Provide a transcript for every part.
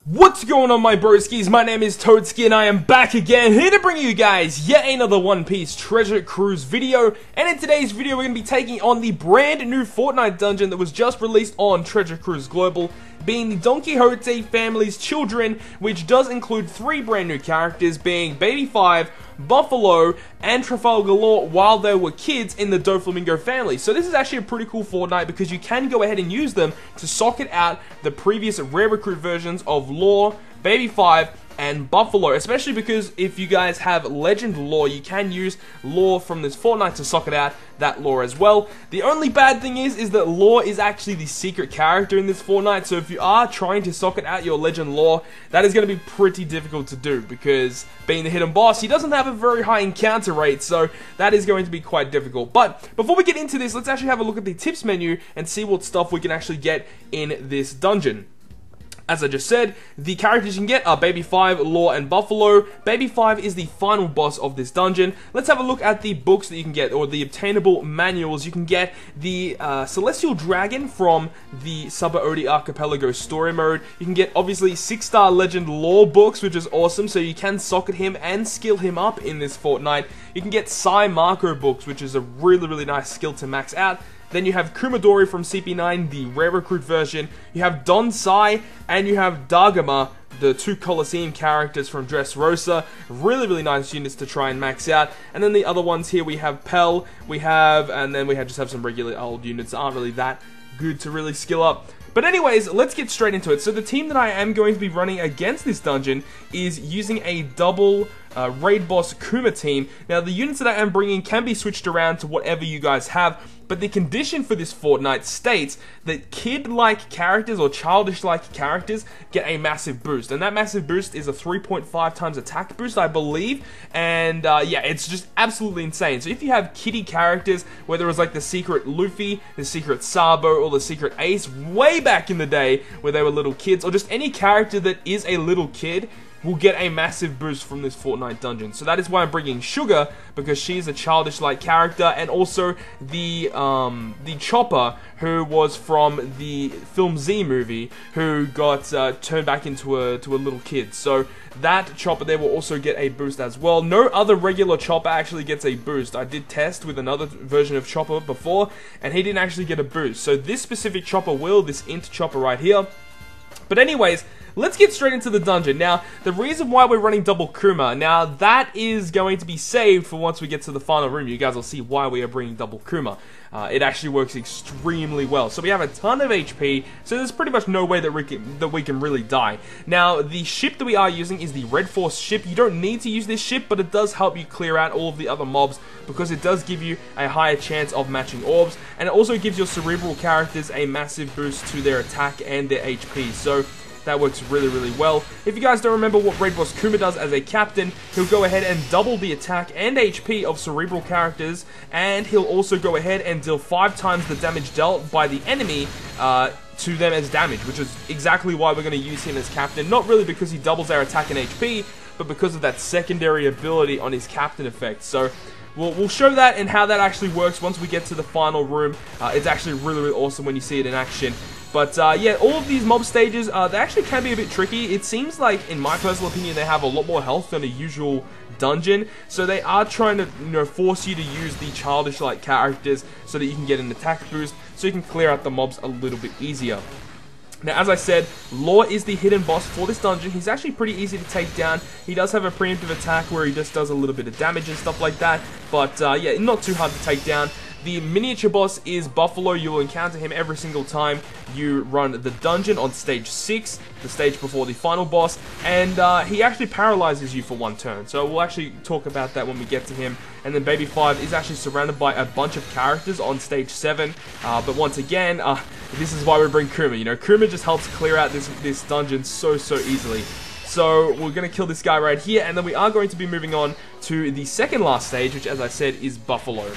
What's going on, my broskiis? My name is Toadski and I am back again, here to bring you guys yet another One Piece Treasure Cruise video. And in today's video, we're going to be taking on the brand new Fortnite dungeon that was just released on Treasure Cruise Global, being the Don Quixote family's children, which does include 3 brand new characters, being Baby 5, Buffalo, and Trafalgar Law while they were kids in the Doflamingo family. So this is actually a pretty cool Fortnite because you can go ahead and use them to socket out the previous rare recruit versions of Law, Baby 5, and Buffalo, especially because if you guys have Legend Law, you can use Law from this Fortnite to socket out that Law as well. The only bad thing is that Law is actually the secret character in this Fortnite, so if you are trying to socket out your Legend Law, that is going to be pretty difficult to do, because being the hidden boss, he doesn't have a very high encounter rate, so that is going to be quite difficult. But before we get into this, let's actually have a look at the tips menu and see what stuff we can actually get in this dungeon. As I just said, the characters you can get are Baby 5, Law, and Buffalo. Baby 5 is the final boss of this dungeon. Let's have a look at the books that you can get, or the obtainable manuals. You can get the Celestial Dragon from the Sabaody Archipelago story mode. You can get, obviously, 6-star Legend Law books, which is awesome, so you can socket him and skill him up in this Fortnite. You can get Sai Marco books, which is a really nice skill to max out. Then you have Kumadori from CP9, the rare recruit version. You have Don Sai, and you have Dagama, the 2 Colosseum characters from Dressrosa. Really nice units to try and max out. And then the other ones here, we have Pell, and then we just have some regular old units that aren't really that good to really skill up. But anyways, let's get straight into it. So the team that I am going to be running against this dungeon is using a double raid boss Kuma team. Now the units that I am bringing can be switched around to whatever you guys have, but the condition for this Fortnite states that kid-like characters or childish-like characters get a massive boost, and that massive boost is a 3.5 times attack boost, I believe, and yeah, it's just absolutely insane. So if you have kiddie characters, whether it was like the secret Luffy, the secret Sabo, or the secret Ace, way back in the day where they were little kids, or just any character that is a little kid, will get a massive boost from this Fortnite dungeon. So that is why I'm bringing Sugar, because she's a childish-like character, and also the Chopper, who was from the Film Z movie, who got turned back into a little kid. So that Chopper there will also get a boost as well. No other regular Chopper actually gets a boost. I did test with another version of Chopper before, and he didn't actually get a boost. So this specific Chopper will, this Int Chopper right here. But anyways, let's get straight into the dungeon. Now, the reason why we're running double Kuma, now that is going to be saved for once we get to the final room. You guys will see why we are bringing double Kuma. It actually works extremely well. So we have a ton of HP, so there's pretty much no way that we can really die. Now, the ship that we are using is the Red Force ship. You don't need to use this ship, but it does help you clear out all of the other mobs, because it does give you a higher chance of matching orbs, and it also gives your cerebral characters a massive boost to their attack and their HP. So that works really well. If you guys don't remember what Raid Boss Kuma does as a captain, he'll go ahead and double the attack and HP of cerebral characters, and he'll also go ahead and deal 5 times the damage dealt by the enemy to them as damage, which is exactly why we're going to use him as captain. Not really because he doubles our attack and HP, but because of that secondary ability on his captain effect. So we'll show that and how that actually works once we get to the final room. It's actually really awesome when you see it in action. But yeah, all of these mob stages, they actually can be a bit tricky. It seems like, in my personal opinion, they have a lot more health than a usual dungeon. So they are trying to, force you to use the childish-like characters so that you can get an attack boost, so you can clear out the mobs a little bit easier. Now, as I said, Law is the hidden boss for this dungeon. He's actually pretty easy to take down. He does have a preemptive attack where he just does a little bit of damage and stuff like that. But yeah, not too hard to take down. The miniature boss is Buffalo. You will encounter him every single time you run the dungeon on stage 6, the stage before the final boss, and he actually paralyzes you for 1 turn. So we'll actually talk about that when we get to him. And then Baby 5 is actually surrounded by a bunch of characters on stage 7, but once again, this is why we bring Kuma. Kuma just helps clear out this dungeon so easily. So we're going to kill this guy right here, and then we are going to be moving on to the second last stage, which, as I said, is Buffalo.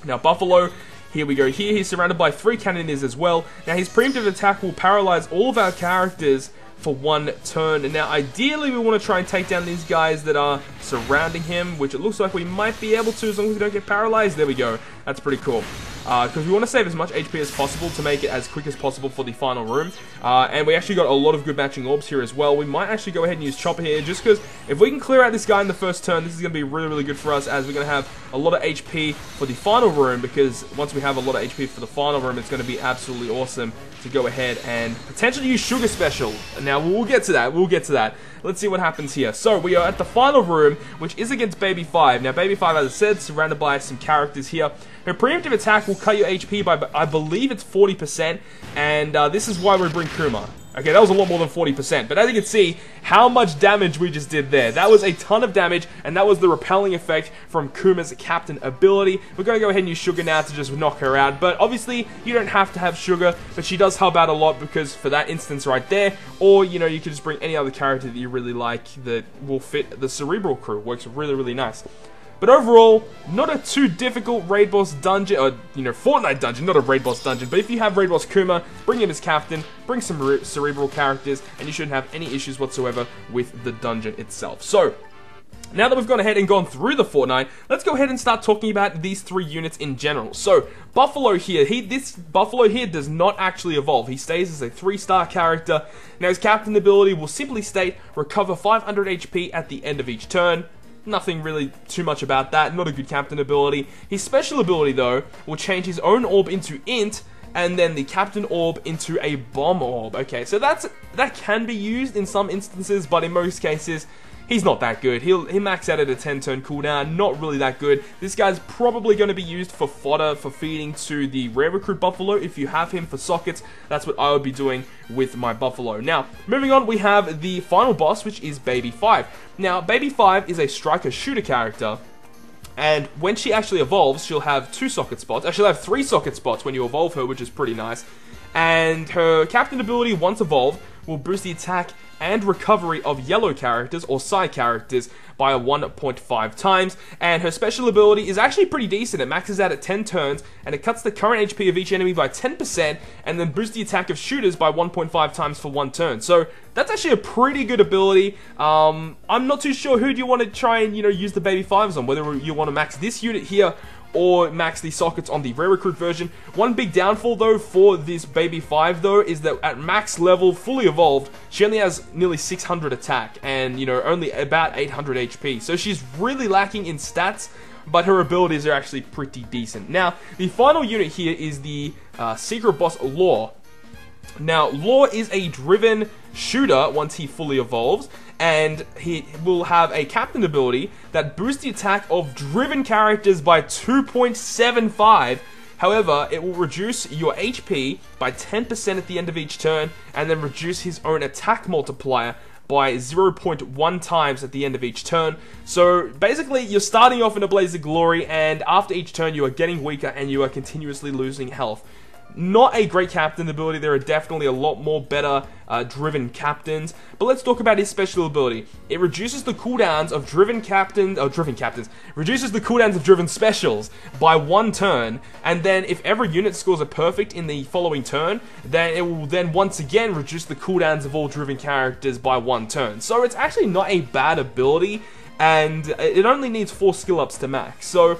Now, Buffalo, here we go. Here, he's surrounded by 3 cannoneers as well. Now, his preemptive attack will paralyze all of our characters for 1 turn. And now, ideally, we want to try and take down these guys that are surrounding him, which it looks like we might be able to as long as we don't get paralyzed. There we go. That's pretty cool. because we want to save as much HP as possible to make it as quick as possible for the final room. And we actually got a lot of good matching orbs here as well. We might actually go ahead and use Chopper here, just because if we can clear out this guy in the first turn, this is going to be really, really good for us, as we're going to have a lot of HP for the final room, because once we have a lot of HP for the final room, it's going to be absolutely awesome to go ahead and potentially use Sugar Special. Now, we'll get to that. Let's see what happens here. So, we are at the final room, which is against Baby 5. Now, Baby 5, as I said, surrounded by some characters here. Her preemptive attack will cut your HP by, I believe it's 40%, and this is why we bring Kuma. Okay, that was a lot more than 40%, but as you can see, how much damage we just did there. That was a ton of damage, and that was the repelling effect from Kuma's Captain ability. We're going to go ahead and use Sugar now to just knock her out, but obviously, you don't have to have Sugar, but she does help out a lot, because for that instance right there, or, you know, you could just bring any other character that you really like that will fit the Cerebral crew. Works really, really nice. But overall, not a too difficult raid boss dungeon, or, you know, Fortnite dungeon, not a raid boss dungeon. But if you have raid boss Kuma, bring him as captain, bring some Cerebral characters, and you shouldn't have any issues whatsoever with the dungeon itself. So, now that we've gone ahead and gone through the Fortnite, let's go ahead and start talking about these 3 units in general. So, Buffalo here, this Buffalo here does not actually evolve. He stays as a 3-star character. Now, his captain ability will simply state, recover 500 HP at the end of each turn. Nothing really too much about that, not a good captain ability. His special ability, though, will change his own orb into Int, and then the captain orb into a bomb orb. Okay, so that can be used in some instances, but in most cases, he's not that good. He'll max out at a 10-turn cooldown, not really that good. This guy's probably going to be used for fodder, for feeding to the rare recruit Buffalo. If you have him for sockets, that's what I would be doing with my Buffalo. Now, moving on, we have the final boss, which is Baby 5. Now, Baby 5 is a striker shooter character, and when she actually evolves, she'll have 2 socket spots. She'll have 3 socket spots when you evolve her, which is pretty nice. And her captain ability, once evolved, will boost the attack and recovery of yellow characters or side characters by 1.5 times, and her special ability is actually pretty decent. It maxes out at 10 turns, and it cuts the current HP of each enemy by 10%, and then boosts the attack of shooters by 1.5 times for 1 turn. So that's actually a pretty good ability. I'm not too sure who do you want to try and, you know, use the Baby 5s on, whether you want to max this unit here or max the sockets on the rare recruit version. One big downfall though for this Baby 5 though is that at max level, fully evolved, she only has nearly 600 attack and, you know, only about 800 HP. So she's really lacking in stats, but her abilities are actually pretty decent. Now, the final unit here is the secret boss Law. Now, Law is a driven shooter once he fully evolves, and he will have a captain ability that boosts the attack of driven characters by 2.75. However, it will reduce your HP by 10% at the end of each turn, and then reduce his own attack multiplier by 0.1 times at the end of each turn. So basically, you're starting off in a blaze of glory, and after each turn you are getting weaker and you are continuously losing health. Not a great captain ability. There are definitely a lot more better driven captains. But let's talk about his special ability. It reduces the cooldowns of reduces the cooldowns of driven specials by 1 turn. And then if every unit scores a perfect in the following turn, then it will then once again reduce the cooldowns of all driven characters by 1 turn. So it's actually not a bad ability, and it only needs 4 skill ups to max. So,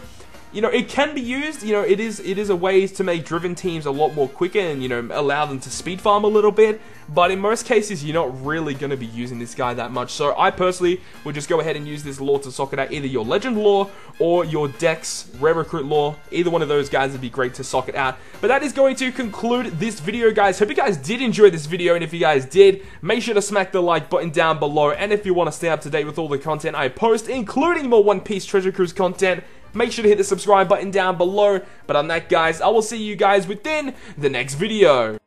you know, it can be used. You know, it is a way to make driven teams a lot more quicker and, you know, allow them to speed farm a little bit. But in most cases, you're not really going to be using this guy that much. So I personally would just go ahead and use this Law to socket out either your Legend Law or your Dex Rare Recruit Law. Either one of those guys would be great to socket out. But that is going to conclude this video, guys. Hope you guys did enjoy this video, and if you guys did, make sure to smack the like button down below. And if you want to stay up to date with all the content I post, including more One Piece Treasure Cruise content, make sure to hit the subscribe button down below. But on that, guys, I will see you guys within the next video.